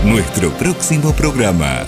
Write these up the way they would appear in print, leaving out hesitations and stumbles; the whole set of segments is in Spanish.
Nuestro próximo programa.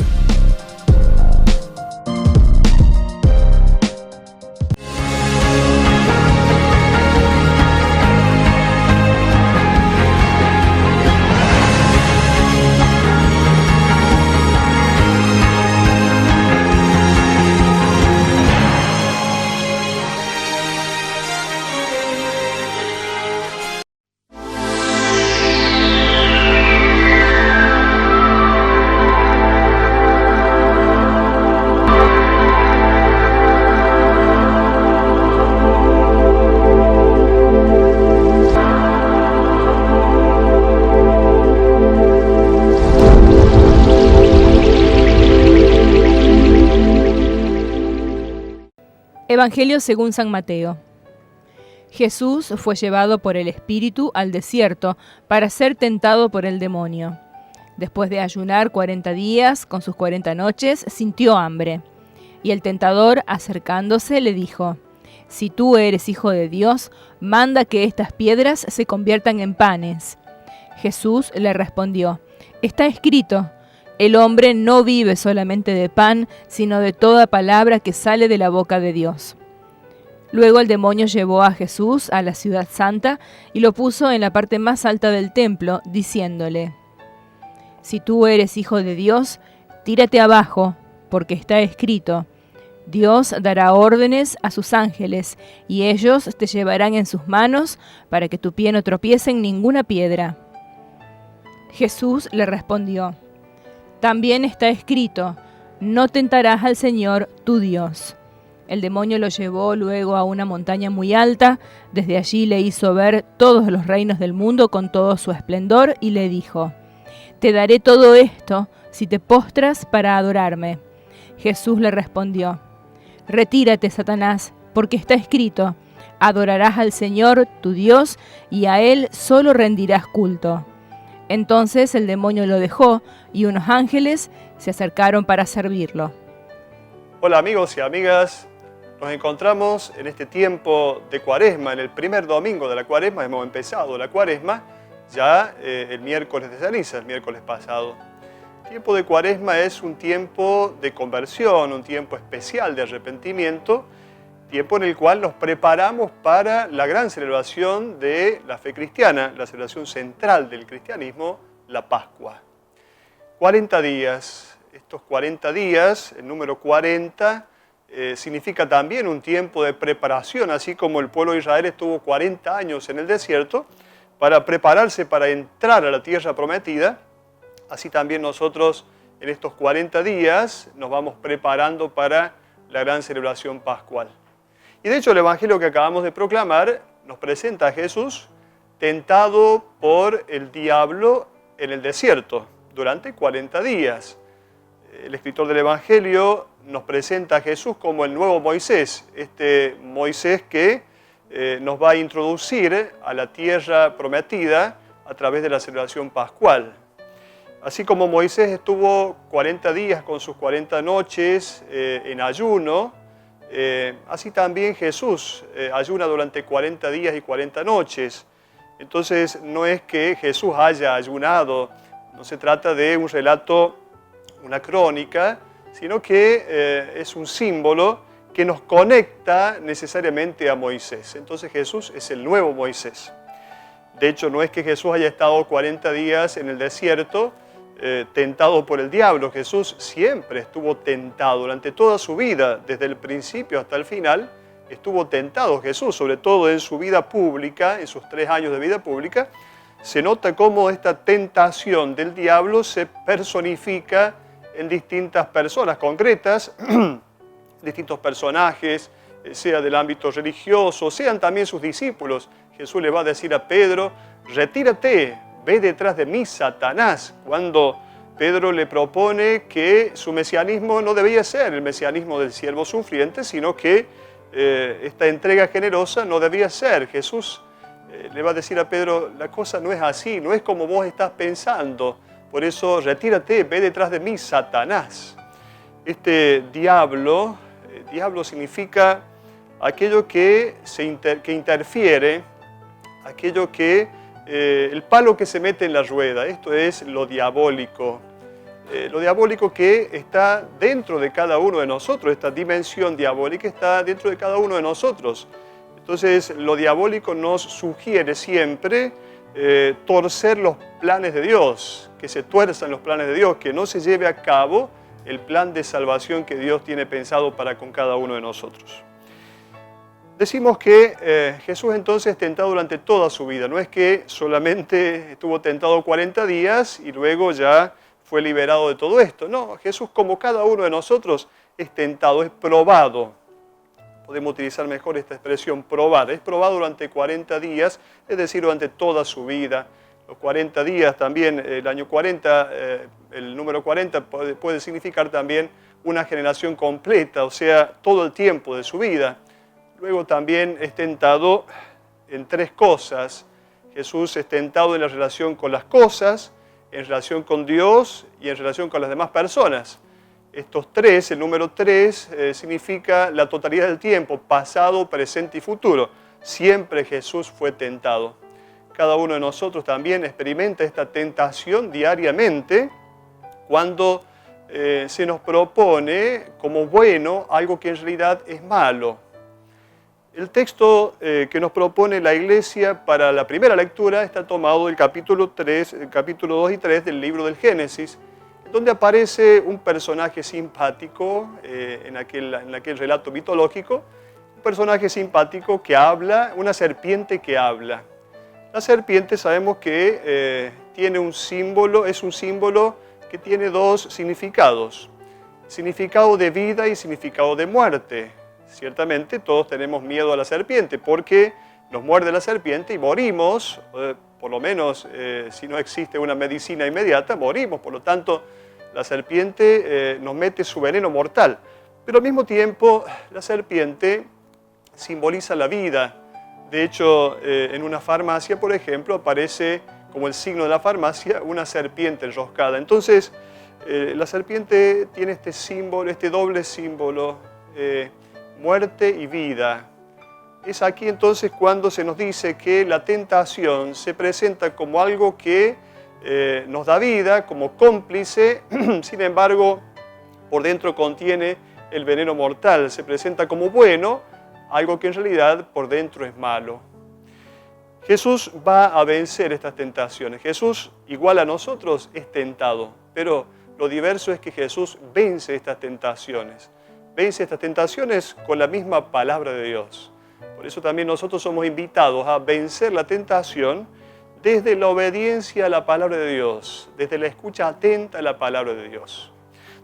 Evangelio según San Mateo. Jesús fue llevado por el Espíritu al desierto para ser tentado por el demonio. Después de ayunar 40 días con sus 40 noches, sintió hambre. Y el tentador, acercándose, le dijo: «Si tú eres hijo de Dios, manda que estas piedras se conviertan en panes». Jesús le respondió: «Está escrito, el hombre no vive solamente de pan, sino de toda palabra que sale de la boca de Dios». Luego el demonio llevó a Jesús a la ciudad santa y lo puso en la parte más alta del templo, diciéndole: «Si tú eres hijo de Dios, tírate abajo, porque está escrito, Dios dará órdenes a sus ángeles, y ellos te llevarán en sus manos para que tu pie no tropiece en ninguna piedra». Jesús le respondió: «También está escrito, no tentarás al Señor tu Dios». El demonio lo llevó luego a una montaña muy alta, desde allí le hizo ver todos los reinos del mundo con todo su esplendor y le dijo: «Te daré todo esto si te postras para adorarme». Jesús le respondió: «Retírate, Satanás, porque está escrito, adorarás al Señor tu Dios y a Él solo rendirás culto». Entonces el demonio lo dejó y unos ángeles se acercaron para servirlo. Hola amigos y amigas, nos encontramos en este tiempo de Cuaresma, en el primer domingo de la Cuaresma. Hemos empezado la Cuaresma ya el miércoles de ceniza, el miércoles pasado. El tiempo de Cuaresma es un tiempo de conversión, un tiempo especial de arrepentimiento, tiempo en el cual nos preparamos para la gran celebración de la fe cristiana, la celebración central del cristianismo, la Pascua. 40 días, estos 40 días, el número 40, significa también un tiempo de preparación, así como el pueblo de Israel estuvo 40 años en el desierto para prepararse para entrar a la tierra prometida. Así también nosotros en estos 40 días nos vamos preparando para la gran celebración pascual. Y de hecho el Evangelio que acabamos de proclamar nos presenta a Jesús tentado por el diablo en el desierto durante 40 días. El escritor del Evangelio nos presenta a Jesús como el nuevo Moisés, este Moisés que nos va a introducir a la tierra prometida a través de la celebración pascual. Así como Moisés estuvo 40 días con sus 40 noches en ayuno, así también Jesús ayuna durante 40 días y 40 noches. Entonces no es que Jesús haya ayunado, no se trata de un relato, una crónica, sino que es un símbolo que nos conecta necesariamente a Moisés. Entonces Jesús es el nuevo Moisés. De hecho, no es que Jesús haya estado 40 días en el desierto tentado por el diablo. Jesús siempre estuvo tentado durante toda su vida, desde el principio hasta el final, estuvo tentado Jesús, sobre todo en su vida pública, en sus 3 años de vida pública. Se nota cómo esta tentación del diablo se personifica en distintas personas concretas, distintos personajes, sea del ámbito religioso, sean también sus discípulos. Jesús le va a decir a Pedro: «Retírate, ve detrás de mí, Satanás», cuando Pedro le propone que su mesianismo no debía ser el mesianismo del siervo sufriente, sino que esta entrega generosa no debía ser. Jesús le va a decir a Pedro: «La cosa no es así, no es como vos estás pensando. Por eso retírate, ve detrás de mí, Satanás». Este diablo significa aquello que interfiere, aquello que el palo que se mete en la rueda. Esto es lo diabólico. Lo diabólico que está dentro de cada uno de nosotros, esta dimensión diabólica está dentro de cada uno de nosotros. Entonces, lo diabólico nos sugiere siempre torcer los planes de Dios, que se tuerzan los planes de Dios, que no se lleve a cabo el plan de salvación que Dios tiene pensado para con cada uno de nosotros. Decimos que Jesús entonces es tentado durante toda su vida. No es que solamente estuvo tentado 40 días y luego ya fue liberado de todo esto. No, Jesús, como cada uno de nosotros, es tentado, es probado. Podemos utilizar mejor esta expresión, probar. Es probado durante 40 días, es decir, durante toda su vida. Los 40 días también, el año 40, el número 40 puede significar también una generación completa, o sea, todo el tiempo de su vida. Luego también es tentado en tres cosas. Jesús es tentado en la relación con las cosas, en relación con Dios y en relación con las demás personas. Estos tres, el número 3, significa la totalidad del tiempo, pasado, presente y futuro. Siempre Jesús fue tentado. Cada uno de nosotros también experimenta esta tentación diariamente cuando se nos propone como bueno algo que en realidad es malo. El texto que nos propone la Iglesia para la primera lectura está tomado del capítulo 2 y 3 del libro del Génesis, donde aparece un personaje simpático en aquel relato mitológico, un personaje simpático que habla, una serpiente que habla. La serpiente sabemos que tiene un símbolo, es un símbolo que tiene dos significados, significado de vida y significado de muerte. Ciertamente todos tenemos miedo a la serpiente porque nos muerde la serpiente y morimos, por lo menos si no existe una medicina inmediata, morimos. Por lo tanto, la serpiente nos mete su veneno mortal. Pero al mismo tiempo, la serpiente simboliza la vida. De hecho, en una farmacia, por ejemplo, aparece como el signo de la farmacia una serpiente enroscada. Entonces, la serpiente tiene este símbolo, este doble símbolo, muerte y vida. Es aquí entonces cuando se nos dice que la tentación se presenta como algo que nos da vida, como cómplice, sin embargo, por dentro contiene el veneno mortal. Se presenta como bueno, algo que en realidad por dentro es malo. Jesús va a vencer estas tentaciones. Jesús, igual a nosotros, es tentado, pero lo diverso es que Jesús vence estas tentaciones. Vence estas tentaciones con la misma palabra de Dios. Por eso también nosotros somos invitados a vencer la tentación desde la obediencia a la palabra de Dios, desde la escucha atenta a la palabra de Dios.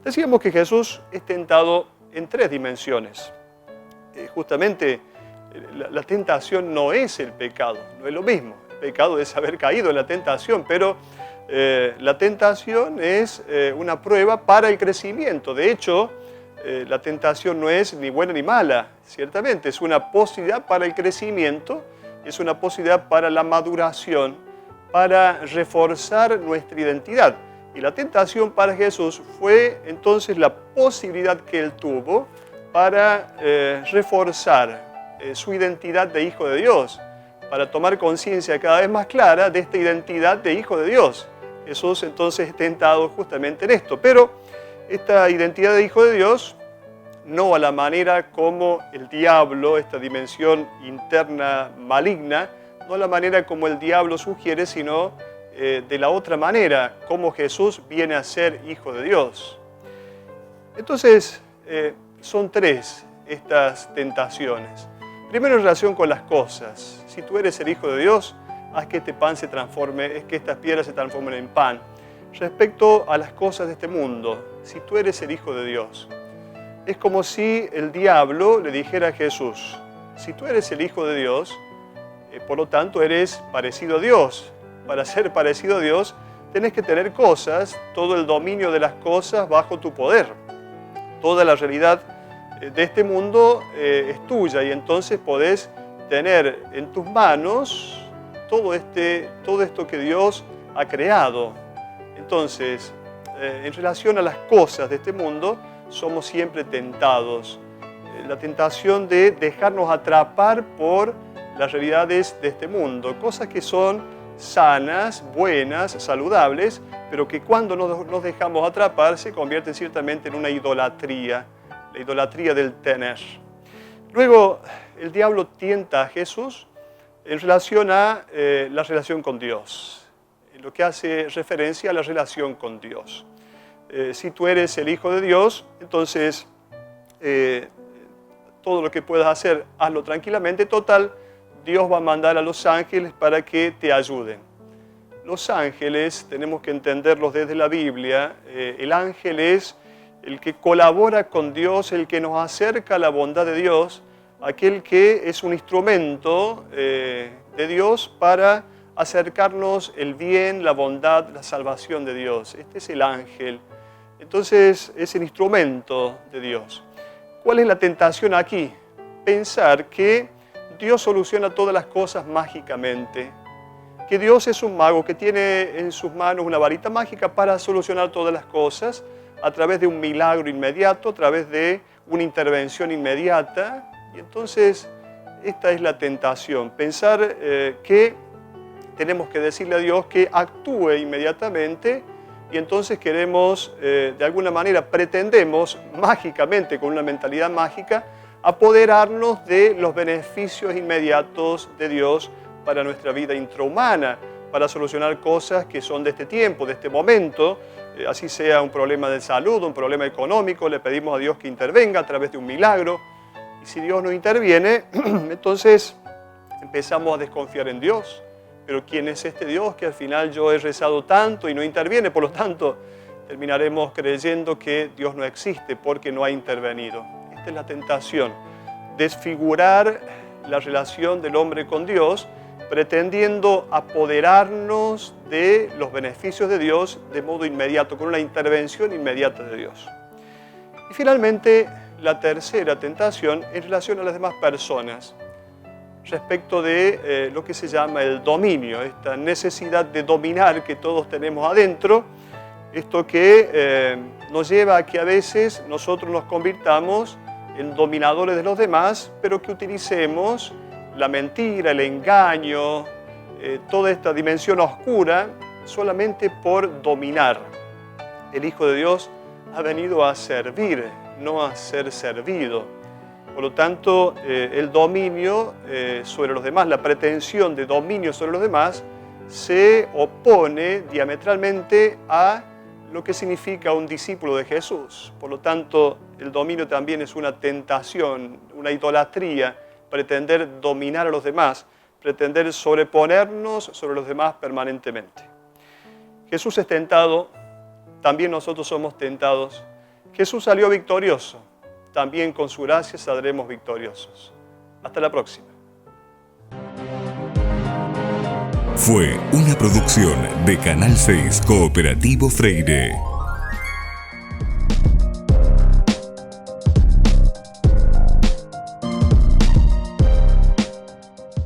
Decíamos que Jesús es tentado en tres dimensiones. Justamente la tentación no es el pecado, no es lo mismo. El pecado es haber caído en la tentación, pero la tentación es una prueba para el crecimiento. De hecho, la tentación no es ni buena ni mala, ciertamente. Es una posibilidad para el crecimiento, es una posibilidad para la maduración, para reforzar nuestra identidad. Y la tentación para Jesús fue entonces la posibilidad que Él tuvo para reforzar su identidad de Hijo de Dios, para tomar conciencia cada vez más clara de esta identidad de Hijo de Dios. Jesús entonces es tentado justamente en esto, pero esta identidad de Hijo de Dios no a la manera como el diablo, esta dimensión interna maligna, no a la manera como el diablo sugiere, sino de la otra manera, como Jesús viene a ser Hijo de Dios. Entonces, son tres estas tentaciones. Primero, en relación con las cosas. Si tú eres el Hijo de Dios, haz que este pan se transforme, es que estas piedras se transformen en pan. Respecto a las cosas de este mundo, si tú eres el Hijo de Dios, es como si el diablo le dijera a Jesús, si tú eres el Hijo de Dios, por lo tanto eres parecido a Dios. Para ser parecido a Dios, tenés que tener cosas, todo el dominio de las cosas bajo tu poder. Toda la realidad de este mundo es tuya y entonces podés tener en tus manos todo esto que Dios ha creado. Entonces, en relación a las cosas de este mundo, somos siempre tentados. La tentación de dejarnos atrapar por las realidades de este mundo, cosas que son sanas, buenas, saludables, pero que cuando nos dejamos atrapar se convierten ciertamente en una idolatría, la idolatría del tener. Luego, el diablo tienta a Jesús en relación a la relación con Dios, lo que hace referencia a la relación con Dios. Si tú eres el Hijo de Dios, entonces todo lo que puedas hacer, hazlo tranquilamente. Total, Dios va a mandar a los ángeles para que te ayuden. Los ángeles, tenemos que entenderlos desde la Biblia, el ángel es el que colabora con Dios, el que nos acerca a la bondad de Dios, aquel que es un instrumento de Dios para acercarnos el bien, la bondad, la salvación de Dios. Este es el ángel. Entonces es el instrumento de Dios. ¿Cuál es la tentación aquí? Pensar que Dios soluciona todas las cosas mágicamente, que Dios es un mago que tiene en sus manos una varita mágica para solucionar todas las cosas a través de un milagro inmediato, a través de una intervención inmediata. Y entonces esta es la tentación, pensar que tenemos que decirle a Dios que actúe inmediatamente y entonces queremos, de alguna manera, pretendemos mágicamente, con una mentalidad mágica, apoderarnos de los beneficios inmediatos de Dios para nuestra vida intrahumana, para solucionar cosas que son de este tiempo, de este momento, así sea un problema de salud, un problema económico, le pedimos a Dios que intervenga a través de un milagro. Y si Dios no interviene, entonces empezamos a desconfiar en Dios. Pero ¿quién es este Dios que al final yo he rezado tanto y no interviene? Por lo tanto, terminaremos creyendo que Dios no existe porque no ha intervenido. Esta es la tentación, desfigurar la relación del hombre con Dios, pretendiendo apoderarnos de los beneficios de Dios de modo inmediato, con una intervención inmediata de Dios. Y finalmente, la tercera tentación en relación a las demás personas, respecto de lo que se llama el dominio, esta necesidad de dominar que todos tenemos adentro, esto que nos lleva a que a veces nosotros nos convirtamos en dominadores de los demás, pero que utilicemos la mentira, el engaño, toda esta dimensión oscura solamente por dominar. El Hijo de Dios ha venido a servir, no a ser servido. Por lo tanto, el dominio sobre los demás, la pretensión de dominio sobre los demás, se opone diametralmente a lo que significa un discípulo de Jesús. Por lo tanto, el dominio también es una tentación, una idolatría, pretender dominar a los demás, pretender sobreponernos sobre los demás permanentemente. Jesús es tentado, también nosotros somos tentados. Jesús salió victorioso. También con su gracia saldremos victoriosos. Hasta la próxima. Fue una producción de Canal 6 Cooperativo Freire.